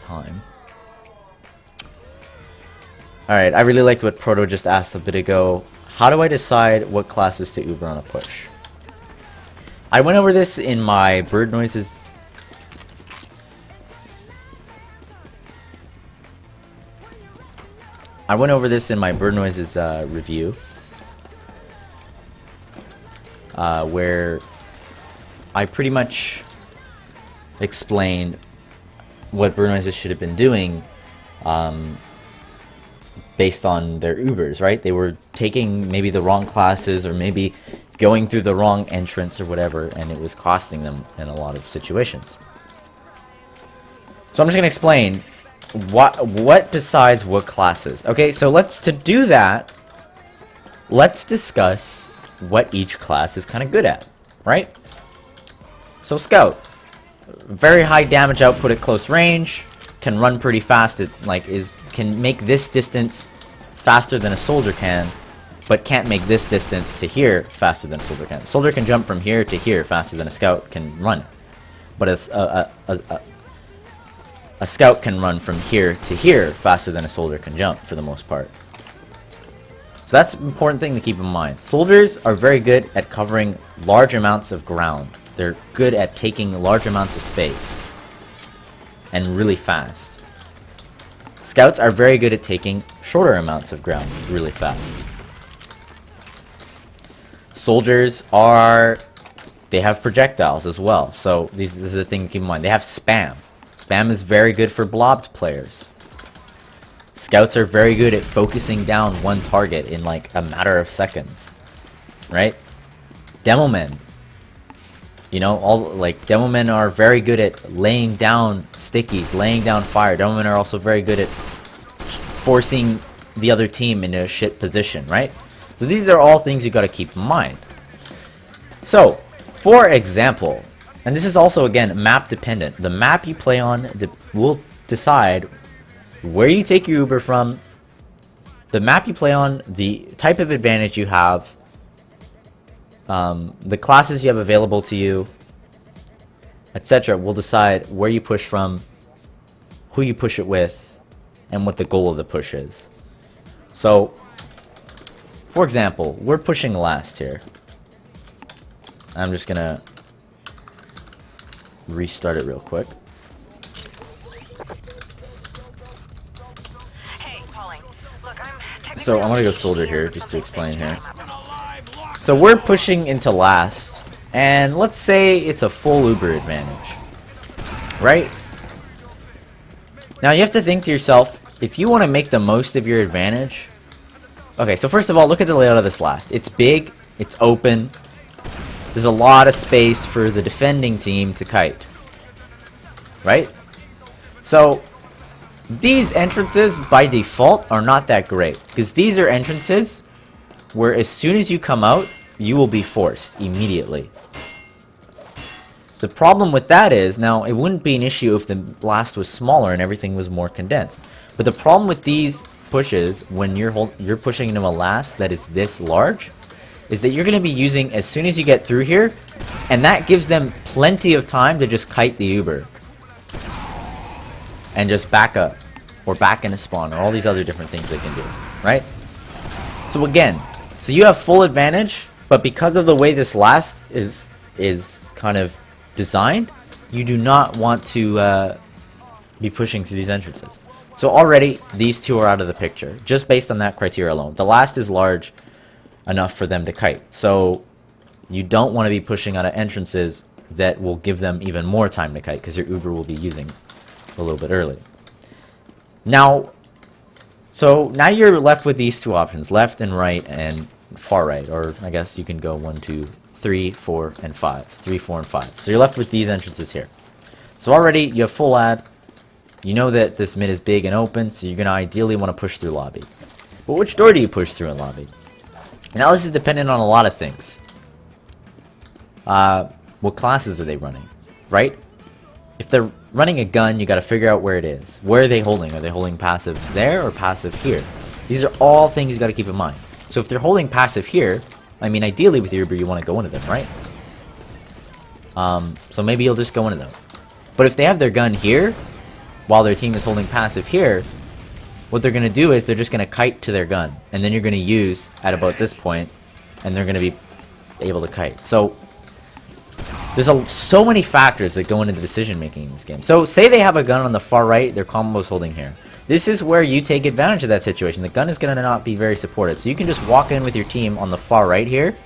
time. Alright, I really liked what Proto just asked a bit ago. How do I decide what classes to Uber on a push? I went over this in my bird noises. Review. Where I pretty much explained what bird noises should have been doing based on their Ubers, right? They were taking maybe the wrong classes or maybe going through the wrong entrance or whatever, and it was costing them in a lot of situations. So I'm just going to explain what decides what classes. Okay, so to do that, let's discuss what each class is kind of good at, right? So Scout, very high damage output at close range, can run pretty fast. It can make this distance faster than a soldier can, but can't make this distance to here faster than a soldier can. Soldier can jump from here to here faster than a scout can run, but a scout can run from here to here faster than a soldier can jump for the most part. So that's an important thing to keep in mind. Soldiers are very good at covering large amounts of ground. They're good at taking large amounts of space and really fast. Scouts are very good at taking shorter amounts of ground really fast. Soldiers they have projectiles as well. So this is a thing to keep in mind. They have spam. Spam is very good for blobbed players. Scouts are very good at focusing down one target in like a matter of seconds, right? Demo men, demo men are very good at laying down stickies, laying down fire. Demo men are also very good at forcing the other team into a shit position, right? So these are all things you got to keep in mind. So, for example, and this is also again map dependent. The map you play on will decide where you take your Uber from, the map you play on, the type of advantage you have, the classes you have available to you, etc. will decide where you push from, who you push it with, and what the goal of the push is. So, for example, we're pushing last here. I'm just gonna restart it real quick. So I'm gonna go soldier here just to explain here. So we're pushing into last, and let's say it's a full Uber advantage, right? Now you have to think to yourself, if you want to make the most of your advantage. Okay, so first of all, look at the layout of this last. It's big, it's open, there's a lot of space for the defending team to kite, right? So these entrances by default are not that great, because these are entrances where as soon as you come out, you will be forced immediately. The problem with that is, now it wouldn't be an issue if the blast was smaller and everything was more condensed. But the problem with these pushes, when you're pushing into a last that is this large, is that you're going to be using as soon as you get through here, and that gives them plenty of time to just kite the Uber and just back up or back into spawn or all these other different things they can do, right? So again, so you have full advantage, but because of the way this last is kind of designed, you do not want to be pushing through these entrances. So already these two are out of the picture just based on that criteria alone. The last is large enough for them to kite, so you don't want to be pushing out of entrances that will give them even more time to kite, because your Uber will be using a little bit early. Now you're left with these two options, left and right and far right, or I guess you can go 1, 2, 3, 4, and 5. 3, 4, and 5. So you're left with these entrances here. So already you have full ad. You know that this mid is big and open, so you're going to ideally want to push through lobby. But which door do you push through in lobby? Now this is dependent on a lot of things. What classes are they running, right? If they're running a gun, you got to figure out where it is. Where are they holding? Are they holding passive there or passive here? These are all things you got to keep in mind. So if they're holding passive here, I mean, ideally with your Uber, you want to go into them, right? So maybe you'll just go into them. But if they have their gun here, while their team is holding passive here, what they're going to do is they're just going to kite to their gun. And then you're going to use at about this point, and they're going to be able to kite. So there's so many factors that go into the decision making in this game. So say they have a gun on the far right, their combo's holding here. This is where you take advantage of that situation. The gun is going to not be very supported. So you can just walk in with your team on the far right here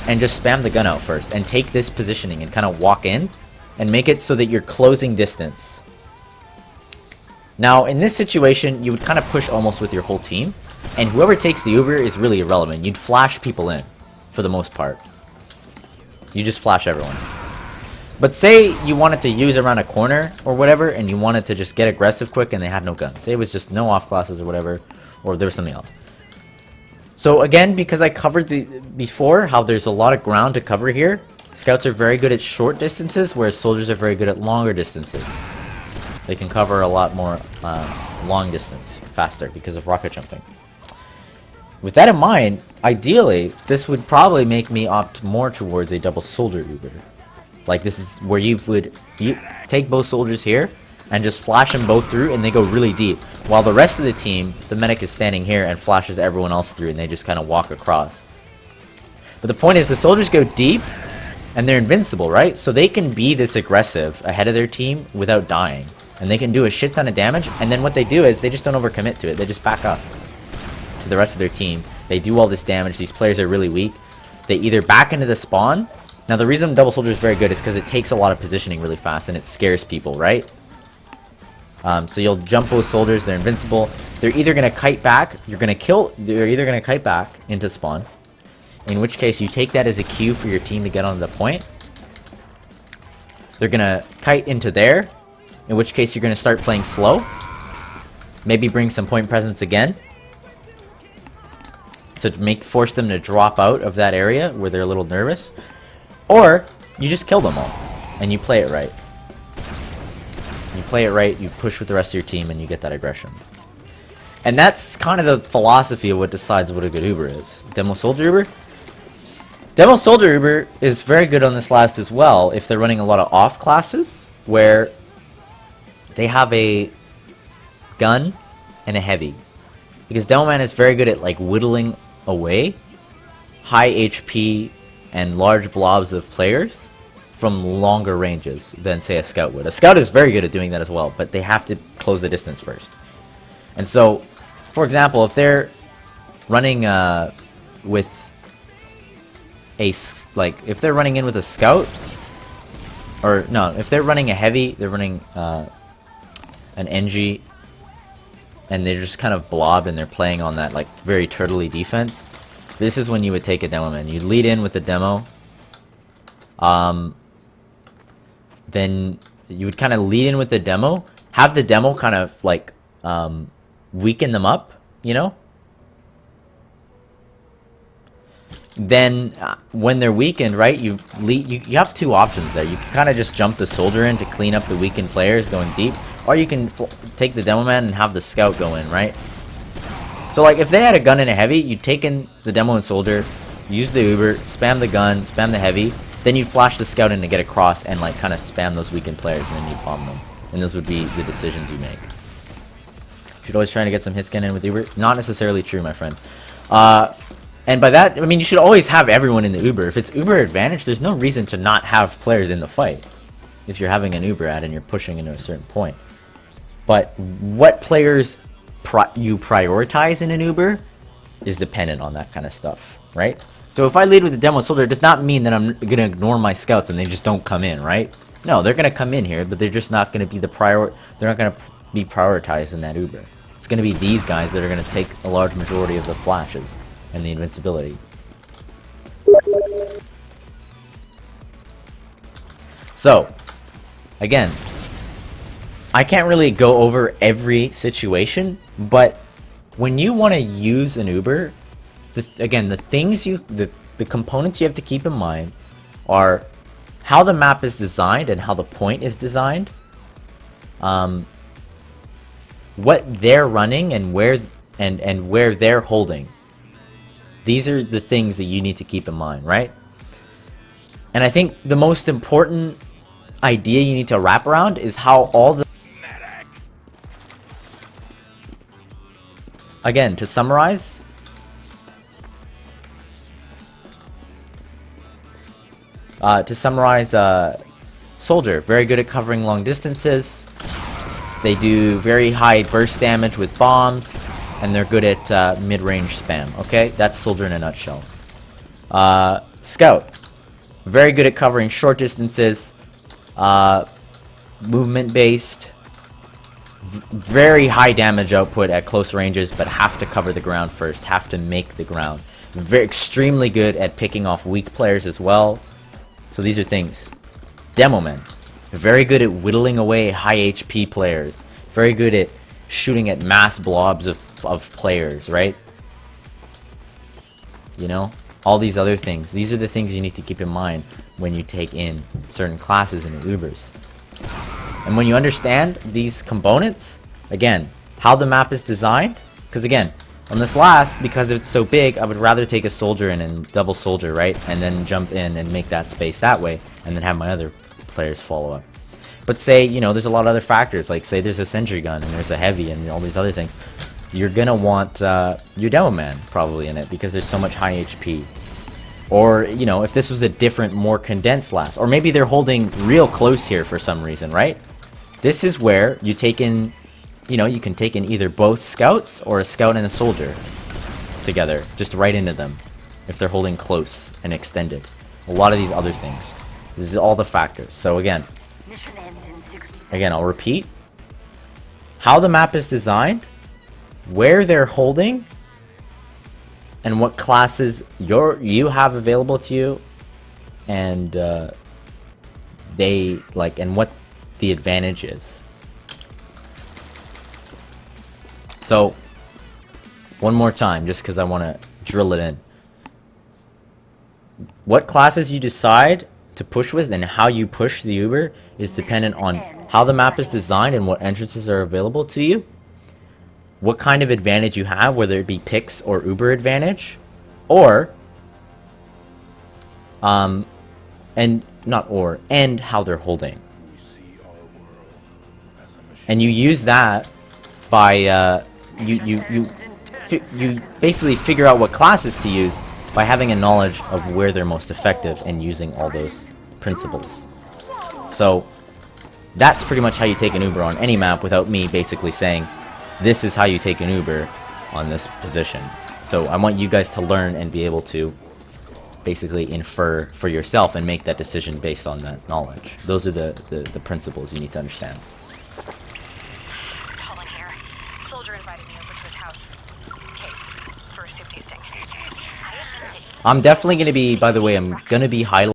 and just spam the gun out first and take this positioning and kind of walk in and make it so that you're closing distance. Now, in this situation, you would kind of push almost with your whole team, and whoever takes the Uber is really irrelevant. You'd flash people in, for the most part. You just flash everyone. But say you wanted to use around a corner or whatever, and you wanted to just get aggressive quick and they had no guns. Say it was just no off classes or whatever, or there was something else. So again, because I covered before how there's a lot of ground to cover here, scouts are very good at short distances, whereas soldiers are very good at longer distances. They can cover a lot more long distance faster because of rocket jumping. With that in mind, ideally, this would probably make me opt more towards a double soldier Uber. Like, this is where you take both soldiers here and just flash them both through, and they go really deep, while the rest of the team, the medic is standing here and flashes everyone else through, and they just kind of walk across. But the point is, the soldiers go deep and they're invincible, right? So they can be this aggressive ahead of their team without dying, and they can do a shit ton of damage. And then what they do is they just don't overcommit to it. They just back up to the rest of their team. They do all this damage. These players are really weak. They either back into the spawn. Now, the reason double soldier is very good is because it takes a lot of positioning really fast, and it scares people, right? So you'll jump both soldiers. They're invincible. They're either going to kite back. They're either going to kite back into spawn, in which case you take that as a cue for your team to get on the point. They're going to kite into there, in which case you're going to start playing slow. Maybe bring some point presence again, to force them to drop out of that area where they're a little nervous. Or you just kill them all and you play it right. You play it right, you push with the rest of your team, and you get that aggression. And that's kind of the philosophy of what decides what a good Uber is. Demo Soldier Uber? Demo Soldier Uber is very good on this last as well if they're running a lot of off classes where they have a gun and a heavy. Because Demo Man is very good at like whittling away high HP and large blobs of players from longer ranges than, say, a scout would. A scout is very good at doing that as well, but they have to close the distance first. And so, for example, if they're running with a, if they're running in with a scout, or no, if they're running a heavy, they're running an NG, and they're just kind of blobbed and they're playing on that like very turtley defense, this is when you would take a demo man. You'd lead in with the demo. Then you would kind of lead in with the demo, have the demo kind of like weaken them up, you know? Then when they're weakened, right, you have two options there. You can kind of just jump the soldier in to clean up the weakened players going deep, or you can take the demo man and have the scout go in, right? So like if they had a gun and a heavy, you'd take in the demo and soldier, use the Uber, spam the gun, spam the heavy, then you'd flash the scout in to get across and like kind of spam those weakened players, and then you'd bomb them. And those would be the decisions you make. You should always try to get some hit scan in with Uber. Not necessarily true, my friend. And by that, I mean you should always have everyone in the Uber. If it's Uber advantage, there's no reason to not have players in the fight if you're having an Uber ad and you're pushing into a certain point. But what players you prioritize in an Uber is dependent on that kind of stuff, right? So if I lead with the demo soldier, it does not mean that I'm going to ignore my scouts and they just don't come in, right? No, they're going to come in here, but they're just not going to be they're not going to be prioritized in that Uber. It's going to be these guys that are going to take a large majority of the flashes and the invincibility. So, again, I can't really go over every situation, but when you want to use an Uber, again, the components you have to keep in mind are how the map is designed and how the point is designed, what they're running and where they're holding. These are the things that you need to keep in mind, right? And I think the most important idea you need to wrap around is how all the again, to summarize, Soldier, very good at covering long distances. They do very high burst damage with bombs, and they're good at mid-range spam. Okay, that's Soldier in a nutshell. Scout, very good at covering short distances, movement-based, very high damage output at close ranges, but have to cover the ground first, have to make the ground. Extremely good at picking off weak players as well. So these are things. Demoman, very good at whittling away high HP players. Very good at shooting at mass blobs of players, right? You know? All these other things. These are the things you need to keep in mind when you take in certain classes in Ubers. And when you understand these components, again, how the map is designed, because again, on this last, because it's so big, I would rather take a soldier in and double soldier, right? And then jump in and make that space that way, and then have my other players follow up. But say, you know, there's a lot of other factors, like say there's a sentry gun and there's a heavy and all these other things. You're gonna want your demo man probably in it because there's so much high HP. Or, you know, if this was a different, more condensed last, or maybe they're holding real close here for some reason, right? This is where you take in, you know, you can take in either both scouts or a scout and a soldier together, just right into them if they're holding close and extended. A lot of these other things. This is all the factors. So again, I'll repeat. How the map is designed, where they're holding, and what classes you have available to you, and and what the advantage is. So, one more time, just because I want to drill it in. What classes you decide to push with and how you push the Uber is dependent on how the map is designed and what entrances are available to you. What kind of advantage you have, whether it be picks or Uber advantage, or and how they're holding. And you use that by you basically figure out what classes to use by having a knowledge of where they're most effective and using all those principles. So that's pretty much how you take an Uber on any map without me basically saying this is how you take an Uber on this position. So I want you guys to learn and be able to basically infer for yourself and make that decision based on that knowledge. Those are the principles you need to understand. Colin here. Soldier invited me over to his house. Okay, for a soup tasting. I'm definitely going to be, by the way, I'm going to be highlighting